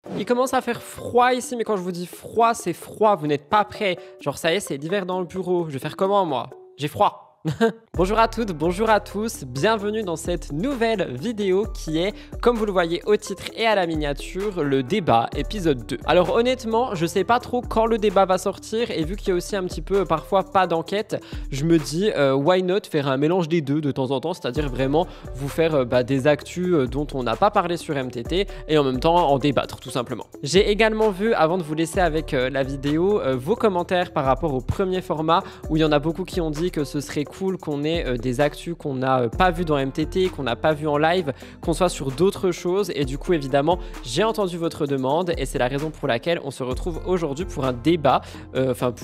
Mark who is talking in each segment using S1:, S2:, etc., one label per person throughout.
S1: Il commence à faire froid ici, mais quand je vous dis froid, c'est froid, vous n'êtes pas prêts. Genre ça y est, c'est l'hiver dans le bureau. Je vais faire comment moi? J'ai froid. Bonjour à toutes, bonjour à tous, bienvenue dans cette nouvelle vidéo qui est, comme vous le voyez au titre et à la miniature, le débat épisode 2. Alors honnêtement, je sais pas trop quand le débat va sortir et vu qu'il y a aussi un petit peu parfois pas d'enquête, je me dis why not faire un mélange des deux de temps en temps, c'est-à-dire vraiment vous faire des actus dont on n'a pas parlé sur MTT et en même temps en débattre tout simplement. J'ai également vu, avant de vous laisser avec la vidéo, vos commentaires par rapport au premier format où il y en a beaucoup qui ont dit que ce serait cool qu'on ait des actus qu'on n'a pas vu dans MTT, qu'on n'a pas vu en live, qu'on soit sur d'autres choses et du coup évidemment j'ai entendu votre demande et c'est la raison pour laquelle on se retrouve aujourd'hui pour un débat,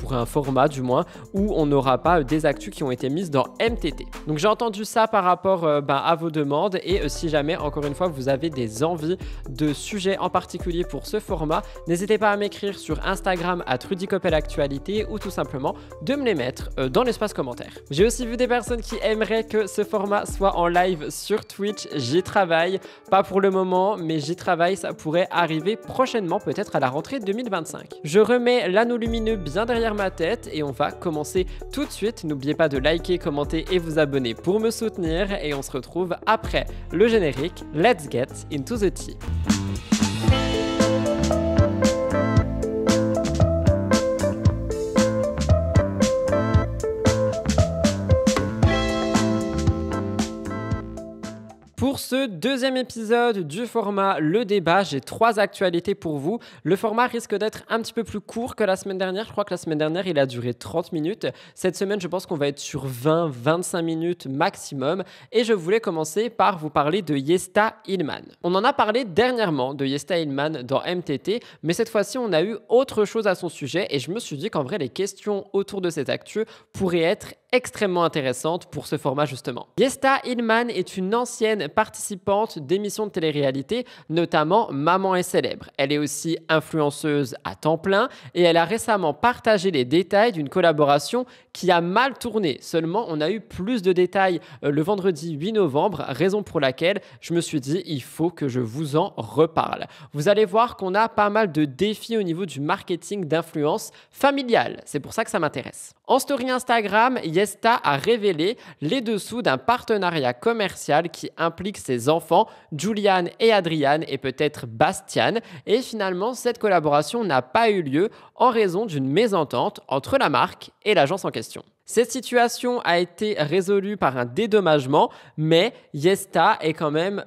S1: pour un format du moins où on n'aura pas des actus qui ont été mises dans MTT. Donc j'ai entendu ça par rapport à vos demandes et si jamais encore une fois vous avez des envies de sujets en particulier pour ce format, n'hésitez pas à m'écrire sur Instagram @rudycoppelactualité ou tout simplement de me les mettre dans l'espace commentaire. J'ai aussi vu des personnes qui aimeraient que ce format soit en live sur Twitch. J'y travaille, pas pour le moment, mais j'y travaille. Ça pourrait arriver prochainement, peut-être à la rentrée 2025. Je remets l'anneau lumineux bien derrière ma tête et on va commencer tout de suite. N'oubliez pas de liker, commenter et vous abonner pour me soutenir. Et on se retrouve après le générique. Let's get into the tea. Pour ce deuxième épisode du format Le Débat, j'ai 3 actualités pour vous. Le format risque d'être un petit peu plus court que la semaine dernière. Je crois que la semaine dernière, il a duré 30 minutes. Cette semaine, je pense qu'on va être sur 20-25 minutes maximum. Et je voulais commencer par vous parler de Yesta Ilman. On en a parlé dernièrement de Yesta Ilman dans MTT, mais cette fois-ci, on a eu autre chose à son sujet. Et je me suis dit qu'en vrai, les questions autour de cette actu pourraient être extrêmement intéressantes pour ce format justement. Yesta Ilman est une ancienne participante d'émissions de télé-réalité, notamment Maman est célèbre. Elle est aussi influenceuse à temps plein et elle a récemment partagé les détails d'une collaboration qui a mal tourné. Seulement, on a eu plus de détails le vendredi 8 novembre, raison pour laquelle je me suis dit il faut que je vous en reparle. Vous allez voir qu'on a pas mal de défis au niveau du marketing d'influence familiale. C'est pour ça que ça m'intéresse. En story Instagram, Yesta a révélé les dessous d'un partenariat commercial qui implique ses enfants, Julian et Adrian et peut-être Bastian. Et finalement, cette collaboration n'a pas eu lieu en raison d'une mésentente entre la marque et l'agence en question. Cette situation a été résolue par un dédommagement, mais Yesta est quand même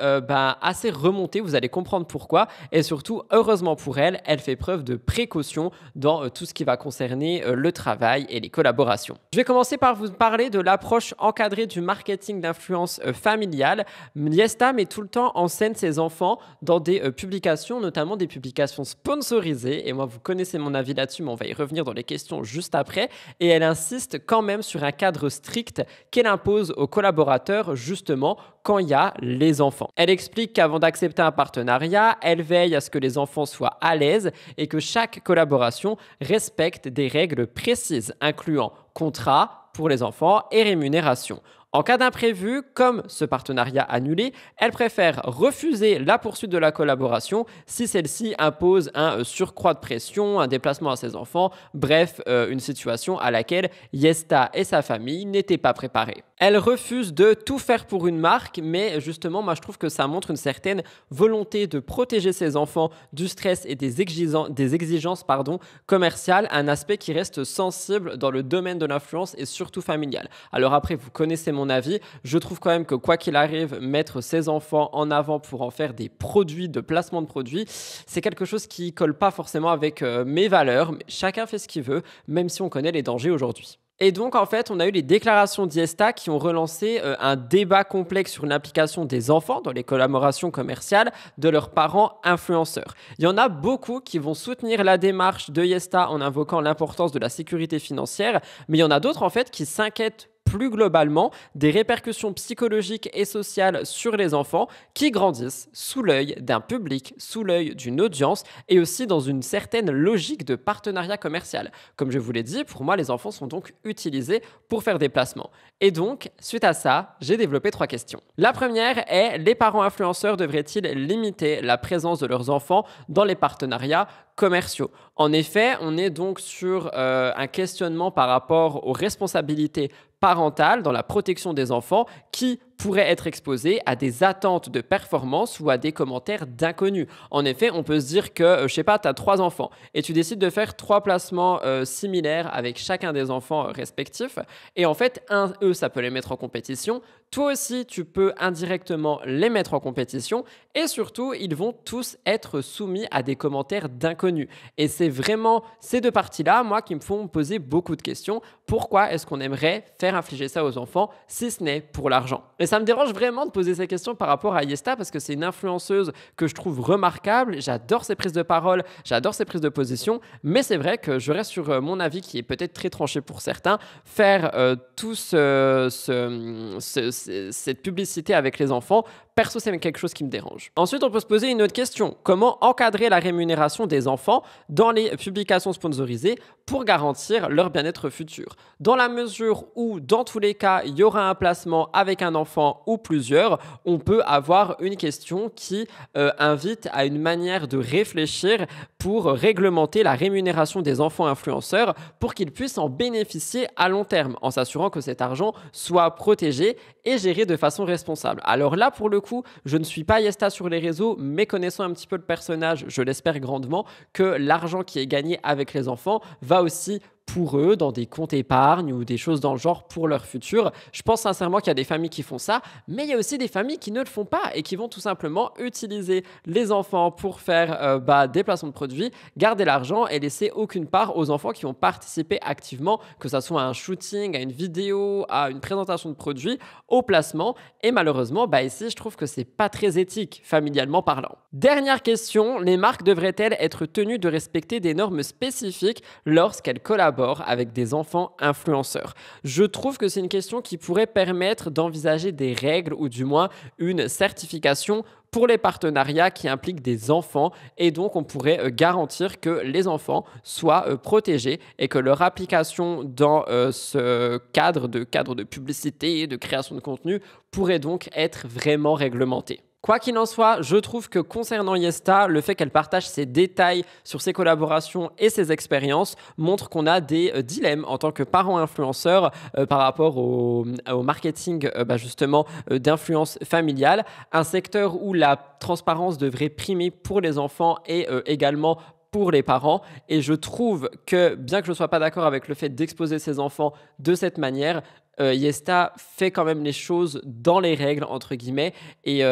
S1: assez remontée, vous allez comprendre pourquoi. Et surtout, heureusement pour elle, elle fait preuve de précaution dans tout ce qui va concerner le travail et les collaborations. Je vais commencer par vous parler de l'approche encadrée du marketing d'influence familiale. Yesta met tout le temps en scène ses enfants dans des publications, notamment des publications sponsorisées. Et moi, vous connaissez mon avis là-dessus, mais on va y revenir dans les questions juste après. Et elle insiste quand même sur un cadre strict qu'elle impose aux collaborateurs justement quand il y a les enfants. Elle explique qu'avant d'accepter un partenariat, elle veille à ce que les enfants soient à l'aise et que chaque collaboration respecte des règles précises, incluant contrat pour les enfants et rémunération. En cas d'imprévu, comme ce partenariat annulé, elle préfère refuser la poursuite de la collaboration si celle-ci impose un surcroît de pression, un déplacement à ses enfants, bref, une situation à laquelle Yesta et sa famille n'étaient pas préparés. Elle refuse de tout faire pour une marque, mais justement, moi je trouve que ça montre une certaine volonté de protéger ses enfants du stress et des exigences commerciales, un aspect qui reste sensible dans le domaine de l'influence et surtout familial. Alors après, vous connaissez mon avis, je trouve quand même que quoi qu'il arrive, mettre ses enfants en avant pour en faire des produits, de placement de produits, c'est quelque chose qui colle pas forcément avec mes valeurs, mais chacun fait ce qu'il veut, même si on connaît les dangers aujourd'hui. Et donc, en fait, on a eu les déclarations d'Yesta qui ont relancé un débat complexe sur l'implication des enfants dans les collaborations commerciales de leurs parents influenceurs. Il y en a beaucoup qui vont soutenir la démarche de Yesta en invoquant l'importance de la sécurité financière, mais il y en a d'autres, en fait, qui s'inquiètent plus globalement des répercussions psychologiques et sociales sur les enfants qui grandissent sous l'œil d'un public, sous l'œil d'une audience et aussi dans une certaine logique de partenariat commercial. Comme je vous l'ai dit, pour moi, les enfants sont donc utilisés pour faire des placements. Et donc, suite à ça, j'ai développé 3 questions. La première est, les parents influenceurs devraient-ils limiter la présence de leurs enfants dans les partenariats commerciaux? En effet, on est donc sur un questionnement par rapport aux responsabilités parentales dans la protection des enfants qui pourraient être exposés à des attentes de performance ou à des commentaires d'inconnus. En effet, on peut se dire que, je sais pas, tu as 3 enfants et tu décides de faire 3 placements similaires avec chacun des enfants respectifs. Et en fait, eux, ça peut les mettre en compétition. Toi aussi, tu peux indirectement les mettre en compétition. Et surtout, ils vont tous être soumis à des commentaires d'inconnus. Et c'est vraiment ces 2 parties-là, moi, qui me font me poser beaucoup de questions. Pourquoi est-ce qu'on aimerait faire infliger ça aux enfants si ce n'est pour l'argent? Et ça me dérange vraiment de poser ces questions par rapport à Yesta parce que c'est une influenceuse que je trouve remarquable. J'adore ses prises de parole, j'adore ses prises de position. Mais c'est vrai que je reste sur mon avis qui est peut-être très tranché pour certains. Faire cette publicité avec les enfants, perso, c'est quelque chose qui me dérange. Ensuite, on peut se poser une autre question. Comment encadrer la rémunération des enfants dans les publications sponsorisées pour garantir leur bien-être futur? Dans la mesure où, dans tous les cas, il y aura un placement avec un enfant ou plusieurs, on peut avoir une question qui invite à une manière de réfléchir pour réglementer la rémunération des enfants influenceurs pour qu'ils puissent en bénéficier à long terme, en s'assurant que cet argent soit protégé et géré de façon responsable. Alors là, pour le coup, je ne suis pas Yesta sur les réseaux, mais connaissant un petit peu le personnage, je l'espère grandement que l'argent qui est gagné avec les enfants va aussi pour eux dans des comptes épargne ou des choses dans le genre pour leur futur. Je pense sincèrement qu'il y a des familles qui font ça, mais il y a aussi des familles qui ne le font pas et qui vont tout simplement utiliser les enfants pour faire des placements de produits, garder l'argent et laisser aucune part aux enfants qui vont participer activement, que ce soit à un shooting, à une vidéo, à une présentation de produits, au placement. Et malheureusement, ici, je trouve que c'est pas très éthique, familialement parlant. Dernière question, les marques devraient-elles être tenues de respecter des normes spécifiques lorsqu'elles collaborent avec des enfants influenceurs? Je trouve que c'est une question qui pourrait permettre d'envisager des règles ou du moins une certification pour les partenariats qui impliquent des enfants et donc on pourrait garantir que les enfants soient protégés et que leur application dans ce cadre de publicité, de création de contenu pourrait donc être vraiment réglementée. Quoi qu'il en soit, je trouve que concernant Yesta, le fait qu'elle partage ses détails sur ses collaborations et ses expériences montre qu'on a des dilemmes en tant que parents influenceurs par rapport au marketing justement d'influence familiale, un secteur où la transparence devrait primer pour les enfants et également pour les parents. Et je trouve que, bien que je ne sois pas d'accord avec le fait d'exposer ses enfants de cette manière, Yesta fait quand même les choses dans les règles, entre guillemets. Et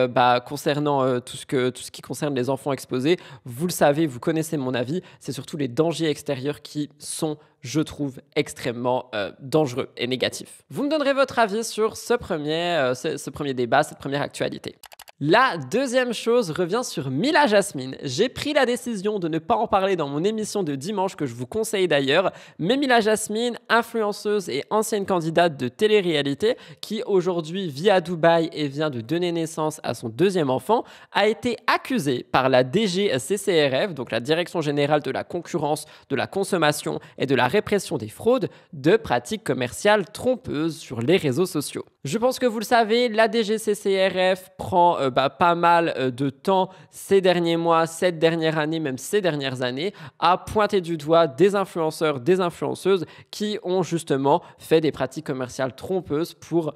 S1: concernant tout ce qui concerne les enfants exposés, vous le savez, vous connaissez mon avis, c'est surtout les dangers extérieurs qui sont, je trouve, extrêmement dangereux et négatifs. Vous me donnerez votre avis sur ce premier débat, cette première actualité. La deuxième chose revient sur Mila Jasmine. J'ai pris la décision de ne pas en parler dans mon émission de dimanche que je vous conseille d'ailleurs, mais Mila Jasmine, influenceuse et ancienne candidate de télé-réalité qui aujourd'hui vit à Dubaï et vient de donner naissance à son 2e enfant, a été accusée par la DGCCRF, donc la Direction Générale de la Concurrence, de la Consommation et de la Répression des Fraudes, de pratiques commerciales trompeuses sur les réseaux sociaux. Je pense que vous le savez, la DGCCRF prend pas mal de temps ces derniers mois, cette dernière année, même ces dernières années, à pointer du doigt des influenceurs, des influenceuses qui ont justement fait des pratiques commerciales trompeuses pour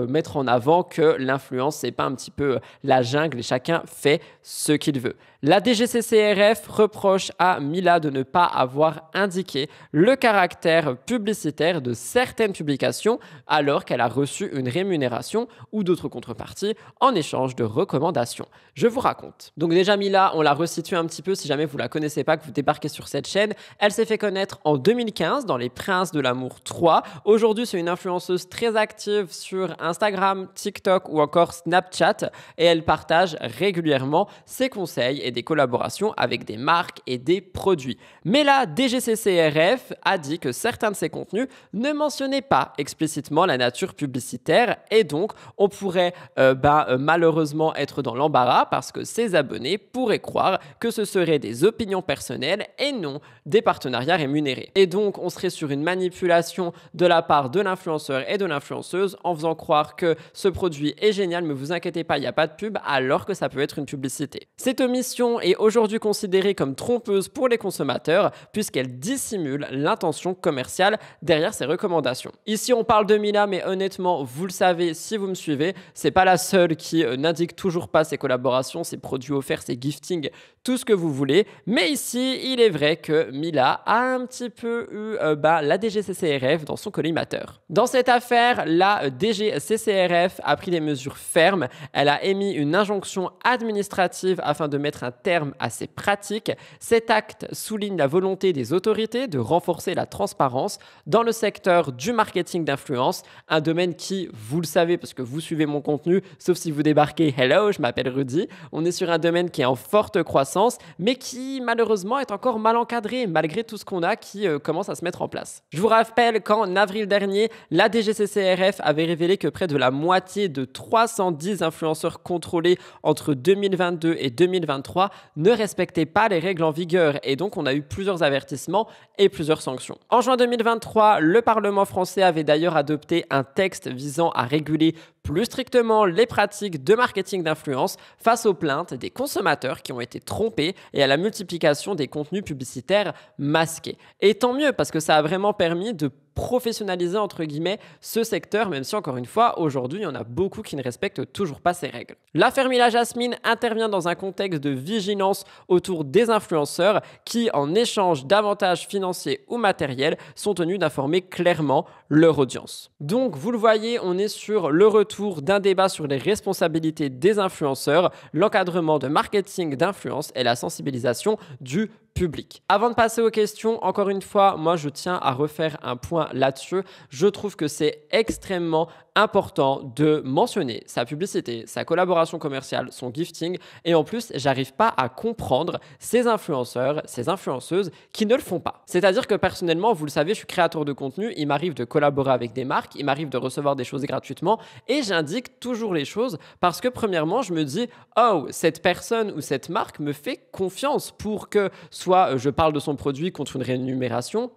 S1: mettre en avant que l'influence, c'est pas un petit peu la jungle et chacun fait ce qu'il veut. La DGCCRF reproche à Mila de ne pas avoir indiqué le caractère publicitaire de certaines publications alors qu'elle a reçu une rémunération ou d'autres contreparties en échange de recommandations. Je vous raconte. Donc déjà Mila, on la resitue un petit peu si jamais vous la connaissez pas, que vous débarquez sur cette chaîne. Elle s'est fait connaître en 2015 dans Les Princes de l'amour 3. Aujourd'hui, c'est une influenceuse très active sur Instagram, TikTok ou encore Snapchat et elle partage régulièrement ses conseils et des collaborations avec des marques et des produits. Mais la DGCCRF a dit que certains de ses contenus ne mentionnaient pas explicitement la nature publicitaire et donc on pourrait malheureusement être dans l'embarras parce que ses abonnés pourraient croire que ce seraient des opinions personnelles et non des partenariats rémunérés. Et donc on serait sur une manipulation de la part de l'influenceur et de l'influenceuse en faisant croire que ce produit est génial, mais vous inquiétez pas, il n'y a pas de pub, alors que ça peut être une publicité. Cette omission est aujourd'hui considérée comme trompeuse pour les consommateurs puisqu'elle dissimule l'intention commerciale derrière ces recommandations. Ici on parle de Mila, mais honnêtement, vous le savez si vous me suivez, c'est pas la seule qui n'indique toujours pas ses collaborations, ses produits offerts, ses giftings, tout ce que vous voulez. Mais ici, il est vrai que Mila a un petit peu eu la DGCCRF dans son collimateur. Dans cette affaire, la DGCCRF a pris des mesures fermes. Elle a émis une injonction administrative afin de mettre un terme à ces pratiques. Cet acte souligne la volonté des autorités de renforcer la transparence dans le secteur du marketing d'influence, un domaine qui, vous le savez parce que vous suivez mon contenu, sauf si vous débarquez, hello, je m'appelle Rudy, on est sur un domaine qui est en forte croissance, mais qui malheureusement est encore mal encadré malgré tout ce qu'on a qui commence à se mettre en place. Je vous rappelle qu'en avril dernier, la DGCCRF avait révélé que près de la moitié de 310 influenceurs contrôlés entre 2022 et 2023 ne respectaient pas les règles en vigueur et donc on a eu plusieurs avertissements et plusieurs sanctions. En juin 2023, le Parlement français avait d'ailleurs adopté un texte visant à réguler plus strictement les pratiques de marketing d'influence face aux plaintes des consommateurs qui ont été trompés et à la multiplication des contenus publicitaires masqués. Et tant mieux parce que ça a vraiment permis de professionnaliser entre guillemets ce secteur, même si encore une fois aujourd'hui il y en a beaucoup qui ne respectent toujours pas ces règles. L'affaire Mila Jasmine intervient dans un contexte de vigilance autour des influenceurs qui, en échange d'avantages financiers ou matériels, sont tenus d'informer clairement leur audience. Donc vous le voyez, on est sur le retour d'un débat sur les responsabilités des influenceurs, l'encadrement de marketing d'influence et la sensibilisation du public. Avant de passer aux questions, encore une fois, moi je tiens à refaire un point là-dessus. Je trouve que c'est extrêmement important de mentionner sa publicité, sa collaboration commerciale, son gifting et en plus, j'arrive pas à comprendre ces influenceurs, ces influenceuses qui ne le font pas. C'est-à-dire que personnellement, vous le savez, je suis créateur de contenu, il m'arrive de collaborer avec des marques, il m'arrive de recevoir des choses gratuitement et j'indique toujours les choses parce que premièrement, je me dis « Oh, cette personne ou cette marque me fait confiance pour que soit je parle de son produit contre une rémunération,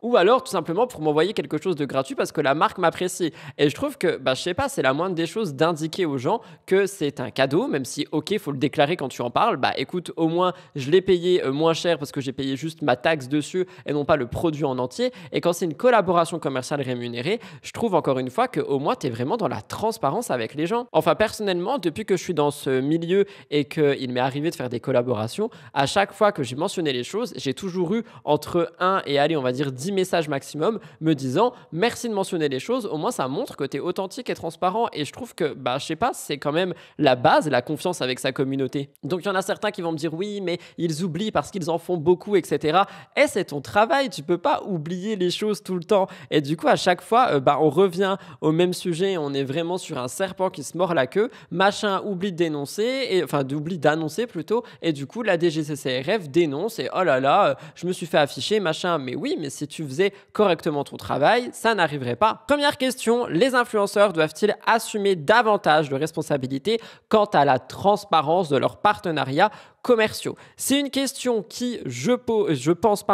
S1: ou alors tout simplement pour m'envoyer quelque chose de gratuit parce que la marque m'apprécie. » Et je trouve que, je sais pas, c'est la moindre des choses d'indiquer aux gens que c'est un cadeau, même si, ok, il faut le déclarer quand tu en parles. Écoute, au moins, je l'ai payé moins cher parce que j'ai payé juste ma taxe dessus et non pas le produit en entier. Et quand c'est une collaboration commerciale rémunérée, je trouve encore une fois qu'au moins, tu es vraiment dans la transparence avec les gens. Enfin, personnellement, depuis que je suis dans ce milieu et qu'il m'est arrivé de faire des collaborations, à chaque fois que j'ai mentionné les choses, j'ai toujours eu entre 1 et, allez, on va dire 10 messages maximum me disant « Merci de mentionner les choses, au moins ça montre que tu es authentique et transparent. » Et je trouve que, je sais pas, c'est quand même la base, la confiance avec sa communauté. Donc il y en a certains qui vont me dire oui, mais ils oublient parce qu'ils en font beaucoup, etc. Et c'est ton travail, tu peux pas oublier les choses tout le temps. Et du coup, à chaque fois, on revient au même sujet, on est vraiment sur un serpent qui se mord la queue. Machin oublie de dénoncer, oublie d'annoncer plutôt. Et du coup, la DGCCRF dénonce et oh là là, je me suis fait afficher, machin. Mais oui, mais si tu faisais correctement ton travail, ça n'arriverait pas. Première question, les influenceurs doivent-ils assumer davantage de responsabilités quant à la transparence de leurs partenariats commerciaux? C'est une question qui, je pense,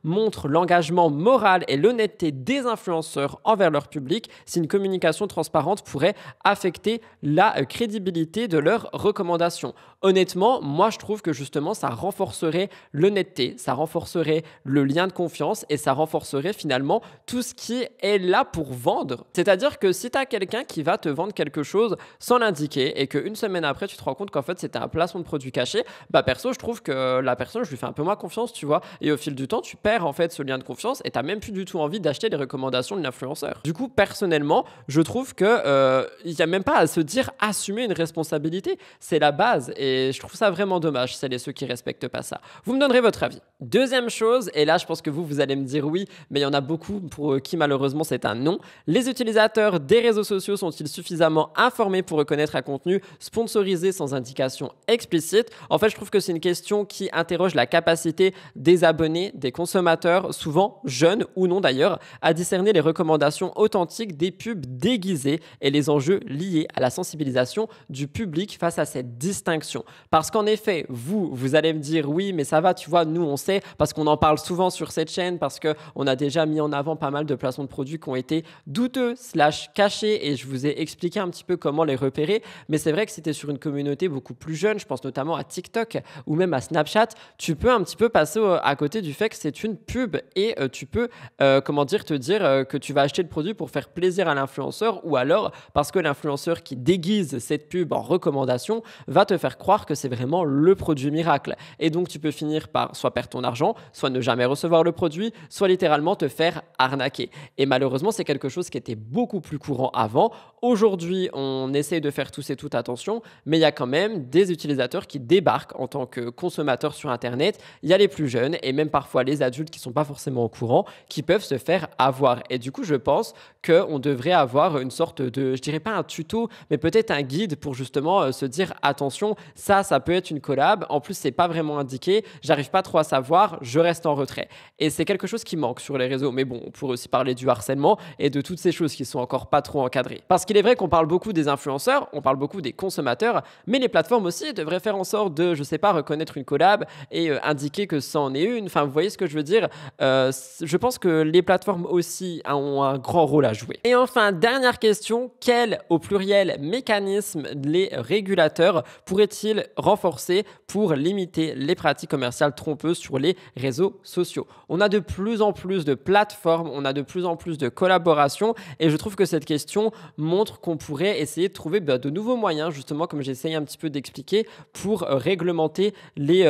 S1: montre l'engagement moral et l'honnêteté des influenceurs envers leur public si une communication transparente pourrait affecter la crédibilité de leurs recommandations. Honnêtement, moi je trouve que justement ça renforcerait l'honnêteté, ça renforcerait le lien de confiance et ça renforcerait finalement tout ce qui est là pour vendre. C'est-à-dire que si tu as quelqu'un qui va te vendre quelque chose sans l'indiquer et qu'une semaine après tu te rends compte qu'en fait c'était un placement de produit caché, bah perso, je trouve que la personne, je lui fais un peu moins confiance, tu vois. Et au fil du temps, tu perds en fait ce lien de confiance et t'as même plus du tout envie d'acheter les recommandations de l'influenceur. Du coup, personnellement, je trouve que il y a même pas à se dire assumer une responsabilité. C'est la base et je trouve ça vraiment dommage, celles et ceux qui respectent pas ça. Vous me donnerez votre avis. Deuxième chose, et là, je pense que vous allez me dire oui, mais il y en a beaucoup pour qui malheureusement c'est un non. Les utilisateurs des réseaux sociaux sont-ils suffisamment informés pour reconnaître un contenu sponsorisé sans indication explicite? En fait, je trouve que c'est une question qui interroge la capacité des abonnés, des consommateurs, souvent jeunes ou non d'ailleurs, à discerner les recommandations authentiques des pubs déguisées et les enjeux liés à la sensibilisation du public face à cette distinction. Parce qu'en effet, vous allez me dire oui, mais ça va, tu vois, nous on sait, parce qu'on en parle souvent sur cette chaîne, parce qu'on a déjà mis en avant pas mal de placements de produits qui ont été douteux / cachés et je vous ai expliqué un petit peu comment les repérer. Mais c'est vrai que si tu es sur une communauté beaucoup plus jeune, je pense notamment à TikTok ou même à Snapchat, tu peux un petit peu passer à côté du fait que c'est une pub et tu peux, te dire que tu vas acheter le produit pour faire plaisir à l'influenceur ou alors parce que l'influenceur qui déguise cette pub en recommandation va te faire croire que c'est vraiment le produit miracle. Et donc, tu peux finir par soit perdre ton argent, soit ne jamais recevoir le produit, soit littéralement te faire arnaquer. Et malheureusement, c'est quelque chose qui était beaucoup plus courant avant. Aujourd'hui, on essaye de faire tous et toutes attention, mais il y a quand même des utilisateurs qui débarquent en tant que consommateurs sur Internet. Il y a les plus jeunes et même parfois les adultes qui ne sont pas forcément au courant, qui peuvent se faire avoir. Et du coup, je pense qu'on devrait avoir une sorte de, je dirais pas un tuto, mais peut-être un guide pour justement se dire attention, ça peut être une collab. En plus, c'est pas vraiment indiqué. J'arrive pas trop à savoir. Je reste en retrait. Et c'est quelque chose qui manque sur les réseaux. Mais bon, on pourrait aussi parler du harcèlement et de toutes ces choses qui sont encore pas trop encadrées. Parce qu'il est vrai qu'on parle beaucoup des influenceurs, on parle beaucoup des consommateurs, mais les plateformes aussi devraient faire en sorte de, je sais pas, reconnaître une collab et indiquer que ça en est une. Enfin, vous voyez ce que je veux dire. Je pense que les plateformes aussi ont un grand rôle à jouer. Et enfin, dernière question, quel, au pluriel, mécanisme les régulateurs pourraient-ils renforcer pour limiter les pratiques commerciales trompeuses sur les réseaux sociaux? On a de plus en plus de plateformes, on a de plus en plus de collaborations et je trouve que cette question montre qu'on pourrait essayer de trouver de nouveaux moyens, justement, comme j'essaye un petit peu d'expliquer, pour réglementer les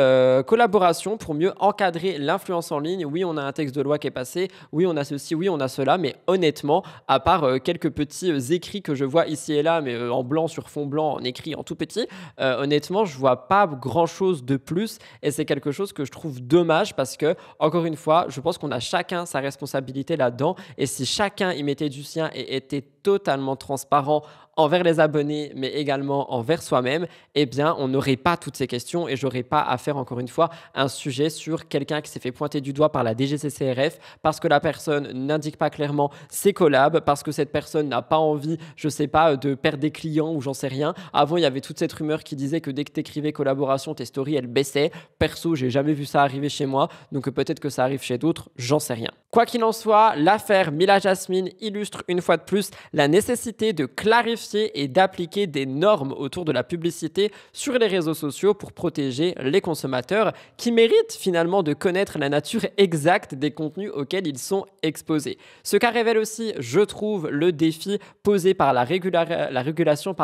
S1: collaborations, pour mieux encadrer l'influence en ligne. Oui, on a un texte de loi qui est passé, oui, on a ceci, oui, on a cela, mais honnêtement, à part quelques petits écrits que je vois ici et là, mais en blanc sur fond blanc, en écrit en tout petit, honnêtement, je vois pas grand-chose de plus et c'est quelque chose que je trouve dommage parce que, encore une fois, je pense qu'on a chacun sa responsabilité là-dedans et si chacun y mettait du sien et était totalement transparent envers les abonnés, mais également envers soi-même, eh bien, on n'aurait pas toutes ces questions et j'aurais pas à faire, encore une fois, un sujet sur quelqu'un qui s'est fait pointer du doigt par la DGCCRF parce que la personne n'indique pas clairement ses collabs, parce que cette personne n'a pas envie, je sais pas, de perdre des clients ou j'en sais rien. Avant, il y avait toute cette rumeur qui disait que dès que tu écrivais collaboration, tes stories, elles baissaient. Perso, j'ai jamais vu ça arriver chez moi, donc peut-être que ça arrive chez d'autres, j'en sais rien. Quoi qu'il en soit, l'affaire Mila Jasmine illustre une fois de plus la nécessité de clarifier et d'appliquer des normes autour de la publicité sur les réseaux sociaux pour protéger les consommateurs qui méritent finalement de connaître la nature exacte des contenus auxquels ils sont exposés. Ce cas révèle aussi, je trouve, le défi posé par la régulation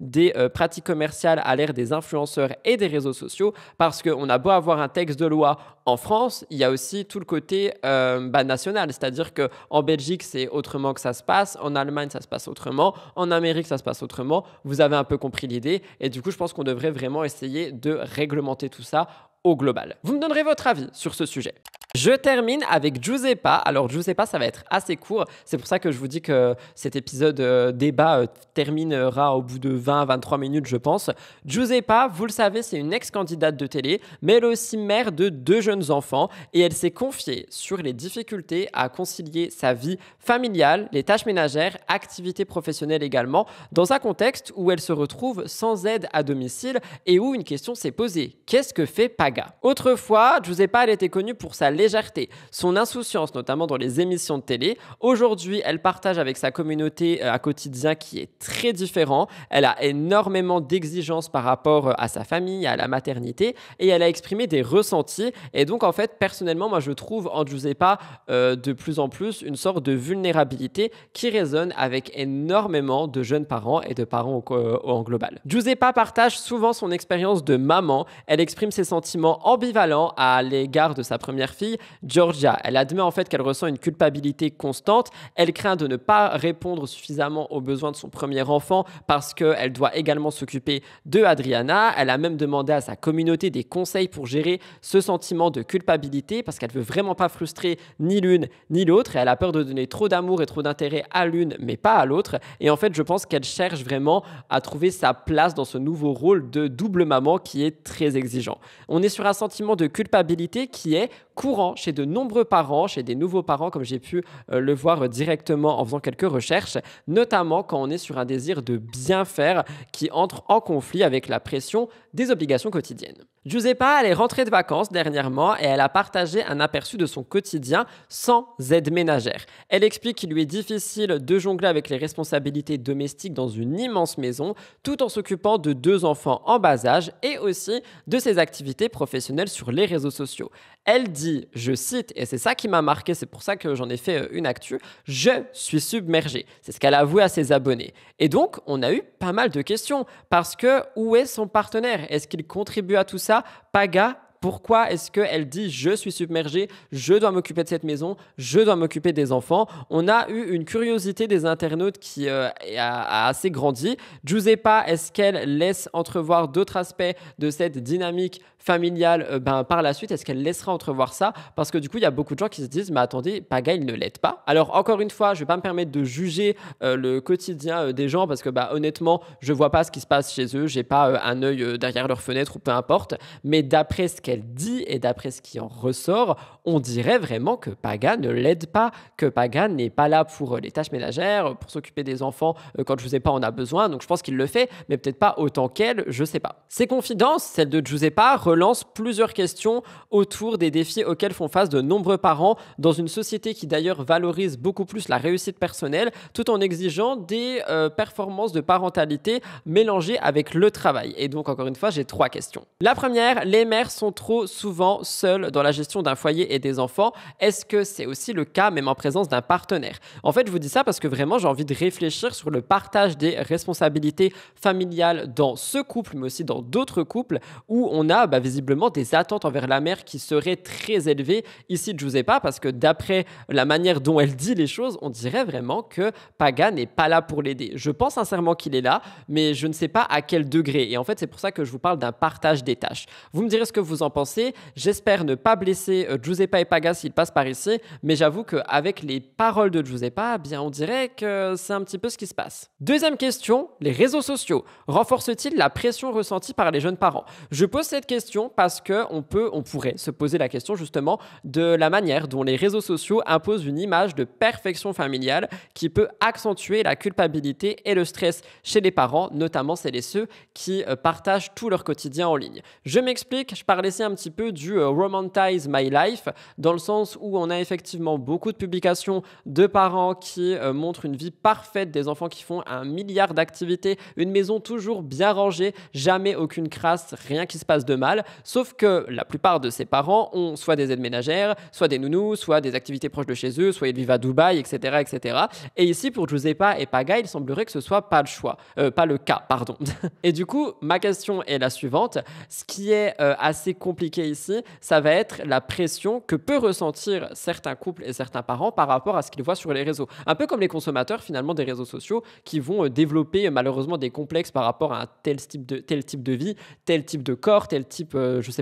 S1: des pratiques commerciales à l'ère des influenceurs et des réseaux sociaux parce qu'on a beau avoir un texte de loi en France, il y a aussi tout le côté national, c'est-à-dire qu'en Belgique, c'est autrement que ça se passe, en Allemagne, ça se passe autrement, en Amérique, ça se passe autrement. Vous avez un peu compris l'idée et du coup, je pense qu'on devrait vraiment essayer de réglementer tout ça au global. Vous me donnerez votre avis sur ce sujet. Je termine avec Giuseppa. Alors Giuseppa, ça va être assez court. C'est pour ça que je vous dis que cet épisode débat terminera au bout de 20-23 minutes, je pense. Giuseppa, vous le savez, c'est une ex-candidate de télé, mais elle est aussi mère de 2 jeunes enfants et elle s'est confiée sur les difficultés à concilier sa vie familiale, les tâches ménagères, activités professionnelles également, dans un contexte où elle se retrouve sans aide à domicile et où une question s'est posée. Qu'est-ce que fait Paga? Autrefois, Giuseppa, elle était connue pour sa légèreté, son insouciance, notamment dans les émissions de télé. Aujourd'hui, elle partage avec sa communauté un quotidien qui est très différent. Elle a énormément d'exigences par rapport à sa famille, à la maternité, et elle a exprimé des ressentis. Et donc, en fait, personnellement, moi, je trouve en Giuseppa de plus en plus une sorte de vulnérabilité qui résonne avec énormément de jeunes parents et de parents en global. Giuseppa partage souvent son expérience de maman. Elle exprime ses sentiments ambivalents à l'égard de sa première fille, Georgia. Elle admet en fait qu'elle ressent une culpabilité constante. Elle craint de ne pas répondre suffisamment aux besoins de son premier enfant parce qu'elle doit également s'occuper de Adriana. Elle a même demandé à sa communauté des conseils pour gérer ce sentiment de culpabilité parce qu'elle veut vraiment pas frustrer ni l'une ni l'autre et elle a peur de donner trop d'amour et trop d'intérêt à l'une mais pas à l'autre. Et en fait, je pense qu'elle cherche vraiment à trouver sa place dans ce nouveau rôle de double maman qui est très exigeant. On est sur un sentiment de culpabilité qui est courant chez de nombreux parents, chez des nouveaux parents, comme j'ai pu le voir directement en faisant quelques recherches, notamment quand on est sur un désir de bien faire qui entre en conflit avec la pression des obligations quotidiennes. Giuseppa, elle est rentrée de vacances dernièrement et elle a partagé un aperçu de son quotidien sans aide ménagère. Elle explique qu'il lui est difficile de jongler avec les responsabilités domestiques dans une immense maison, tout en s'occupant de 2 enfants en bas âge et aussi de ses activités professionnelles sur les réseaux sociaux. Elle dit, je cite, et c'est ça qui m'a marqué, c'est pour ça que j'en ai fait une actu, « Je suis submergée ». C'est ce qu'elle a avoué à ses abonnés. Et donc, on a eu pas mal de questions parce que où est son partenaire? Est-ce qu'il contribue à tout ça? Paga, pourquoi est-ce qu'elle dit « je suis submergée, je dois m'occuper de cette maison, je dois m'occuper des enfants ?» On a eu une curiosité des internautes qui a assez grandi. Giuseppa, est-ce qu'elle laisse entrevoir d'autres aspects de cette dynamique familiale par la suite? Est-ce qu'elle laissera entrevoir ça? Parce que du coup, il y a beaucoup de gens qui se disent « mais attendez, Paga, il ne l'aide pas ». Alors encore une fois, je ne vais pas me permettre de juger le quotidien des gens parce que honnêtement, je ne vois pas ce qui se passe chez eux, je n'ai pas un œil derrière leur fenêtre ou peu importe. Mais d'après ce qu'elle dit et d'après ce qui en ressort, on dirait vraiment que Paga ne l'aide pas, que Paga n'est pas là pour les tâches ménagères, pour s'occuper des enfants quand Giuseppa en a besoin. Donc je pense qu'il le fait, mais peut-être pas autant qu'elle, je sais pas. Ces confidences, celles de Giuseppa, relancent plusieurs questions autour des défis auxquels font face de nombreux parents dans une société qui d'ailleurs valorise beaucoup plus la réussite personnelle tout en exigeant des performances de parentalité mélangées avec le travail. Et donc encore une fois, j'ai 3 questions. La première, les mères sont trop souvent seules dans la gestion d'un foyer et des enfants. Est-ce que c'est aussi le cas même en présence d'un partenaire? En fait, je vous dis ça parce que vraiment, j'ai envie de réfléchir sur le partage des responsabilités familiales dans ce couple, mais aussi dans d'autres couples où on a visiblement des attentes envers la mère qui seraient très élevées. Ici, Giuseppa, parce que d'après la manière dont elle dit les choses, on dirait vraiment que Paga n'est pas là pour l'aider. Je pense sincèrement qu'il est là, mais je ne sais pas à quel degré. Et en fait, c'est pour ça que je vous parle d'un partage des tâches. Vous me direz ce que vous en pensez. J'espère ne pas blesser Giuseppa et Paga s'ils passent par ici, mais j'avoue qu'avec les paroles de Giuseppa, on dirait que c'est un petit peu ce qui se passe. Deuxième question, les réseaux sociaux renforcent-ils la pression ressentie par les jeunes parents? Je pose cette question parce qu'on pourrait se poser la question justement de la manière dont les réseaux sociaux imposent une image de perfection familiale qui peut accentuer la culpabilité et le stress chez les parents, notamment celles et ceux qui partagent tout leur quotidien en ligne. Je m'explique, je parle ici un petit peu du Romanticize My Life, dans le sens où on a effectivement beaucoup de publications de parents qui montrent une vie parfaite, des enfants qui font 1 milliard d'activités, une maison toujours bien rangée, jamais aucune crasse, rien qui se passe de mal, sauf que la plupart de ces parents ont soit des aides ménagères, soit des nounous, soit des activités proches de chez eux, soit ils vivent à Dubaï, etc., etc. Et ici, pour Giuseppa et Paga, il semblerait que ce soit pas le cas, pardon. Et du coup, ma question est la suivante. Ce qui est assez compliqué ici, ça va être la pression que peut ressentir certains couples et certains parents par rapport à ce qu'ils voient sur les réseaux. Un peu comme les consommateurs finalement des réseaux sociaux qui vont développer malheureusement des complexes par rapport à un tel type de vie, tel type de corps, tel type,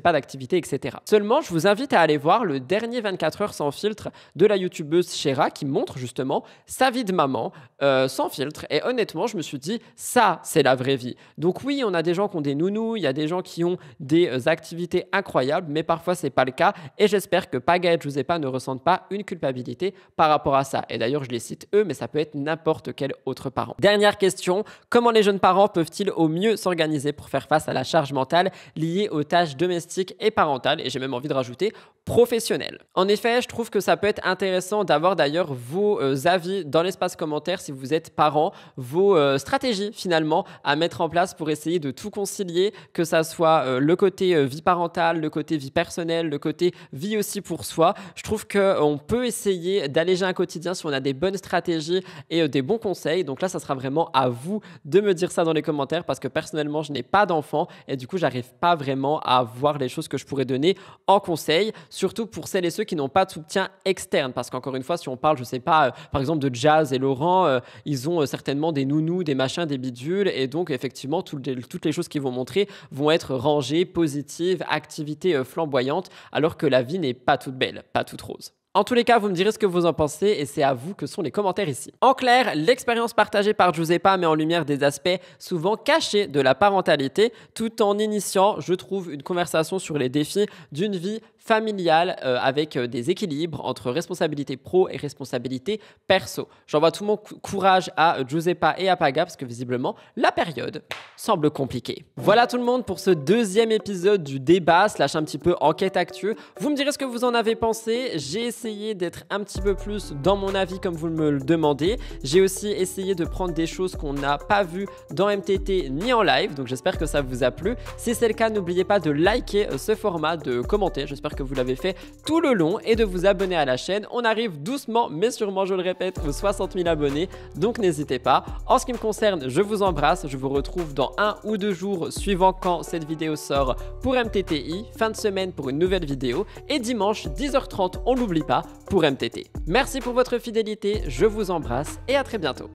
S1: d'activité, etc. Seulement, je vous invite à aller voir le dernier 24 heures sans filtre de la youtubeuse Shera qui montre justement sa vie de maman sans filtre. Et honnêtement, je me suis dit, ça, c'est la vraie vie. Donc oui, on a des gens qui ont des nounous, il y a des gens qui ont des activités incroyables, mais parfois, c'est pas le cas. Et j'espère que Paga et Giuseppa ne ressentent pas une culpabilité par rapport à ça. Et d'ailleurs, je les cite eux, mais ça peut être n'importe quel autre parent. Dernière question, comment les jeunes parents peuvent-ils au mieux s'organiser pour faire face à la charge mentale liée aux tâches domestiques et parentales? Et j'ai même envie de rajouter, professionnel. En effet, je trouve que ça peut être intéressant d'avoir d'ailleurs vos avis dans l'espace commentaire si vous êtes parent, vos stratégies finalement à mettre en place pour essayer de tout concilier, que ça soit le côté vie parentale, le côté vie personnelle, le côté vie aussi pour soi. Je trouve qu'on peut essayer d'alléger un quotidien si on a des bonnes stratégies et des bons conseils. Donc là, ça sera vraiment à vous de me dire ça dans les commentaires parce que personnellement, je n'ai pas d'enfant et du coup, j'arrive pas vraiment à voir les choses que je pourrais donner en conseil, surtout pour celles et ceux qui n'ont pas de soutien externe. Parce qu'encore une fois, si on parle, je sais pas, par exemple de Jazz et Laurent, ils ont certainement des nounous, des machins, des bidules et donc effectivement, toutes les choses qu'ils vont montrer vont être rangées, positives, activités flamboyantes, alors que la vie n'est pas toute belle, pas toute rose. En tous les cas, vous me direz ce que vous en pensez et c'est à vous que sont les commentaires ici. En clair, l'expérience partagée par Giuseppa met en lumière des aspects souvent cachés de la parentalité tout en initiant, je trouve, une conversation sur les défis d'une vie familiale avec des équilibres entre responsabilité pro et responsabilité perso. J'envoie tout mon courage à Giuseppa et à Paga parce que visiblement, la période semble compliquée. Voilà tout le monde pour ce deuxième épisode du débat / un petit peu enquête actu. Vous me direz ce que vous en avez pensé. J'ai essayé d'être un petit peu plus dans mon avis comme vous me le demandez. J'ai aussi essayé de prendre des choses qu'on n'a pas vues dans MTT ni en live, donc j'espère que ça vous a plu. Si c'est le cas, n'oubliez pas de liker ce format, de commenter, j'espère que vous l'avez fait tout le long et de vous abonner à la chaîne. On arrive doucement mais sûrement, je le répète, aux 60 000 abonnés, donc n'hésitez pas. En ce qui me concerne, je vous embrasse, je vous retrouve dans 1 ou 2 jours suivant quand cette vidéo sort pour MTTI, fin de semaine pour une nouvelle vidéo et dimanche 10h30, on l'oublie pas, pour MTT. Merci pour votre fidélité, je vous embrasse et à très bientôt.